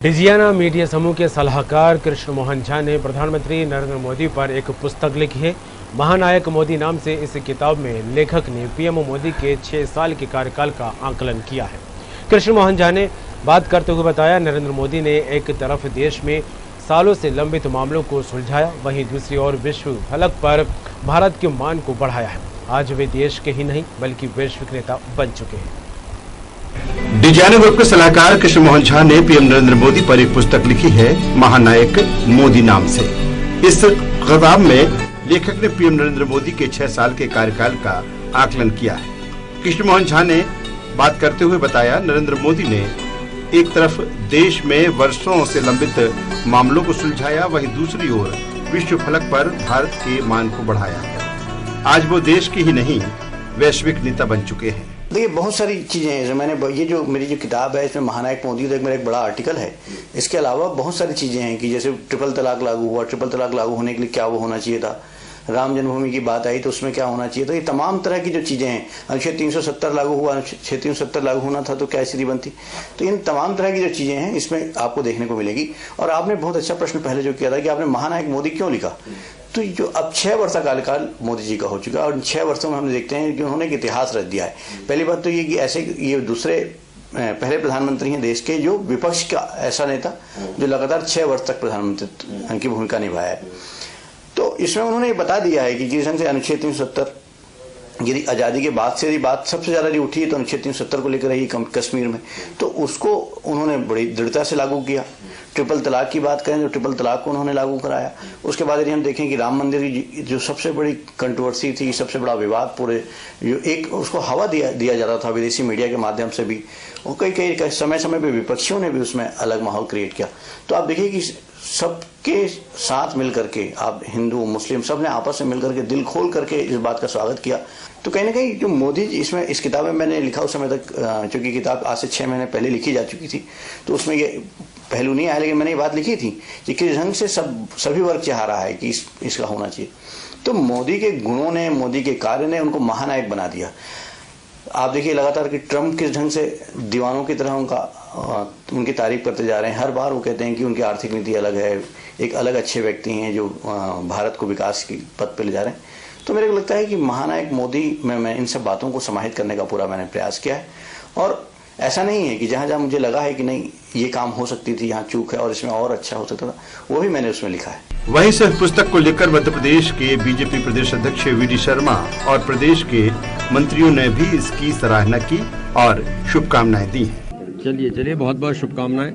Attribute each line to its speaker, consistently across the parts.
Speaker 1: Digiana media समूह के सलाहकार कृष्ण मोहन झा ने प्रधानमंत्री नरेंद्र मोदी पर एक पुस्तक लिखी है। महानायक मोदी नाम से इस किताब में लेखक ने पीएम मोदी के 6 साल के कार्यकाल का आकलन किया है। कृष्ण मोहन झा ने बात करते हुए बताया, नरेंद्र मोदी ने एक तरफ देश में सालों से लंबित मामलों को सुलझाया, वहीं दूसरी ओर विश्व फलक पर भारत के मान को बढ़ाया है। आज वे देश के ही नहीं बल्कि वैश्विक नेता बन चुके हैं।
Speaker 2: डिजियाना ग्रुप के सलाहकार कृष्ण मोहन झा ने पीएम नरेंद्र मोदी पर एक पुस्तक लिखी है, महानायक मोदी नाम से। इस किताब में लेखक ने पीएम नरेंद्र मोदी के 6 साल के कार्यकाल का आकलन किया है। कृष्ण मोहन झा ने बात करते हुए बताया, नरेंद्र मोदी ने एक तरफ देश में वर्षों से लंबित मामलों को सुलझाया, वहीं दूसरी ओर विश्व फलक पर भारत के मान को बढ़ाया। आज वो देश की ही नहीं वैश्विक नेता बन चुके हैं।
Speaker 3: देखिए, बहुत सारी चीज़ें हैं। मैंने ये जो मेरी जो किताब है इसमें महानायक मोदी तो मेरा एक बड़ा आर्टिकल है। इसके अलावा बहुत सारी चीज़ें हैं कि जैसे ट्रिपल तलाक लागू हुआ, ट्रिपल तलाक लागू होने के लिए क्या वो होना चाहिए था, राम जन्मभूमि की बात आई तो उसमें क्या होना चाहिए। तो ये तमाम तरह की जो चीज़ें हैं, अनुच्छेद 370 लागू हुआ, अनुच्छेद 370 लागू होना था तो क्या स्थिति बनती। तो इन तमाम तरह की जो चीज़ें हैं इसमें आपको देखने को मिलेगी। और आपने बहुत अच्छा प्रश्न पहले जो किया था कि आपने महानायक मोदी क्यों लिखा, तो जो अब 6 वर्ष का कार्यकाल मोदी जी का हो चुका है और इन 6 वर्षों में हम देखते हैं कि उन्होंने एक इतिहास रच दिया है। पहली बात तो ये कि ऐसे ये दूसरे पहले प्रधानमंत्री हैं देश के जो विपक्ष का ऐसा नेता जो लगातार 6 वर्ष तक प्रधानमंत्री की भूमिका निभाया है। तो इसमें उन्होंने ये बता दिया है कि जिस ढंग से अनुच्छेद 370 यदि आज़ादी के बाद से यदि बात सबसे ज़्यादा उठी है तो अनुच्छेद 370 को लेकर रही कश्मीर में, तो उसको उन्होंने बड़ी दृढ़ता से लागू किया। ट्रिपल तलाक की बात करें तो ट्रिपल तलाक को उन्होंने लागू कराया। उसके बाद यदि हम देखें कि राम मंदिर की जो सबसे बड़ी कंट्रोवर्सी थी, सबसे बड़ा विवाद पूरे जो एक उसको हवा दिया जाता था विदेशी मीडिया के माध्यम से भी, और कई समय पे विपक्षियों ने भी उसमें अलग माहौल क्रिएट किया। तो आप देखिए कि सबके साथ मिल करके आप हिंदू मुस्लिम सब ने आपस में मिल करके दिल खोल करके इस बात का स्वागत किया। तो कहीं ना कहीं जो मोदी इसमें इस किताब में मैंने लिखा उस समय तक, चूंकि किताब आज से 6 महीने पहले लिखी जा चुकी थी तो उसमें ये पहलू नहीं आया, लेकिन मैंने ये बात लिखी थी कि किस ढंग से सभी वर्ग चाह रहा है कि इसका होना चाहिए। तो मोदी के गुणों ने, मोदी के कार्य ने उनको महानायक बना दिया। आप देखिए लगातार कि ट्रम्प किस ढंग से दीवानों की तरह उनकी तारीफ करते जा रहे हैं। हर बार वो कहते हैं कि उनकी आर्थिक नीति अलग है, एक अलग अच्छे व्यक्ति हैं जो भारत को विकास की पथ पे ले जा रहे हैं। तो मेरे को लगता है कि महानायक मोदी में मैं इन सब बातों को समाहित करने का पूरा मैंने प्रयास किया है। और ऐसा नहीं है कि जहाँ जहाँ मुझे लगा है कि नहीं ये काम हो सकती थी, यहाँ चूक है और इसमें और अच्छा हो सकता था, वो भी मैंने उसमें लिखा है।
Speaker 2: वहीं से पुस्तक को लेकर मध्य प्रदेश के बीजेपी प्रदेश अध्यक्ष वी.डी. शर्मा और प्रदेश के मंत्रियों ने भी इसकी सराहना की और शुभकामनाएं दी हैं।
Speaker 4: चलिए बहुत बहुत शुभकामनाएं।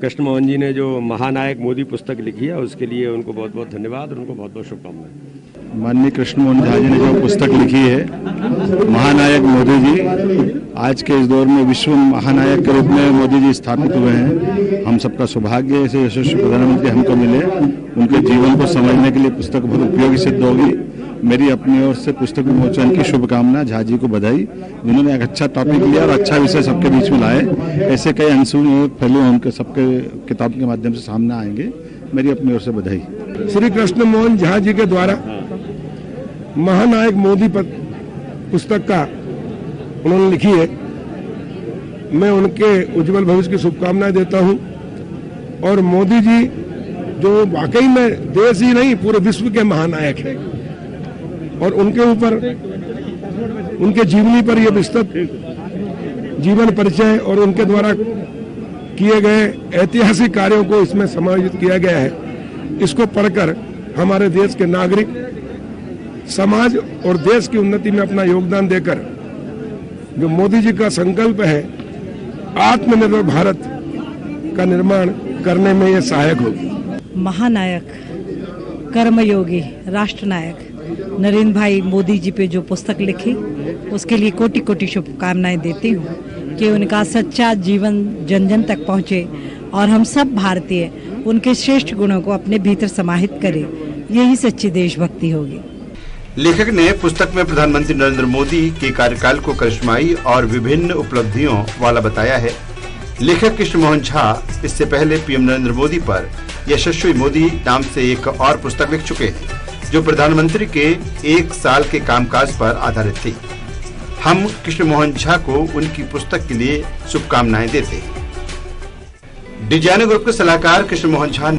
Speaker 4: कृष्ण मोहन जी ने जो महानायक मोदी पुस्तक लिखी है उसके लिए उनको बहुत बहुत धन्यवाद और उनको बहुत बहुत शुभकामनाएं।
Speaker 5: माननीय कृष्ण मोहन झा जी ने जो पुस्तक लिखी है महानायक मोदी जी, आज के इस दौर में विश्व महानायक के रूप में मोदी जी स्थापित हुए हैं। हम सबका सौभाग्य ऐसे यशस्वी प्रधानमंत्री हमको मिले। उनके जीवन को समझने के लिए पुस्तक बहुत उपयोगी सिद्ध होगी। मेरी अपनी ओर से पुस्तक विमोचन की शुभकामना, झा जी को बधाई। जिन्होंने एक अच्छा टॉपिक लिया और अच्छा विषय सबके बीच में लाए। ऐसे कई अनसुने पहलू उनके सबके किताब के माध्यम से सामने आएंगे। मेरी अपनी ओर से बधाई।
Speaker 6: श्री कृष्ण मोहन झा जी के द्वारा महानायक मोदी पर पुस्तक का उन्होंने लिखी है, मैं उनके उज्जवल भविष्य की शुभकामनाएं देता हूं। और मोदी जी जो वाकई में देश ही नहीं पूरे विश्व के महानायक हैं और उनके ऊपर उनके जीवनी पर यह विस्तृत जीवन परिचय और उनके द्वारा किए गए ऐतिहासिक कार्यों को इसमें समायोजित किया गया है। इसको पढ़कर हमारे देश के नागरिक समाज और देश की उन्नति में अपना योगदान देकर जो मोदी जी का संकल्प है आत्मनिर्भर भारत का निर्माण करने में ये सहायक होगी।
Speaker 7: महानायक, कर्मयोगी, राष्ट्रनायक नरेंद्र भाई मोदी जी पे जो पुस्तक लिखी उसके लिए कोटि कोटि शुभकामनाएं देती हूँ कि उनका सच्चा जीवन जन जन तक पहुँचे और हम सब भारतीय उनके श्रेष्ठ गुणों को अपने भीतर समाहित करें। यही सच्ची देशभक्ति होगी।
Speaker 2: लेखक ने पुस्तक में प्रधानमंत्री नरेंद्र मोदी के कार्यकाल को करिश्माई और विभिन्न उपलब्धियों वाला बताया है। लेखक कृष्ण मोहन झा इससे पहले पीएम नरेंद्र मोदी पर यशस्वी मोदी नाम से एक और पुस्तक लिख चुके हैं जो प्रधानमंत्री के 1 साल के कामकाज पर आधारित थी। हम कृष्ण मोहन झा को उनकी पुस्तक के लिए शुभकामनाएं देते हैं। डिजाइनर ग्रुप के सलाहकार कृष्ण मोहन झा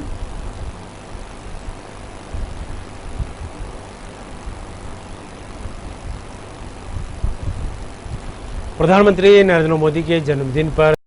Speaker 1: प्रधानमंत्री नरेंद्र मोदी के जन्मदिन पर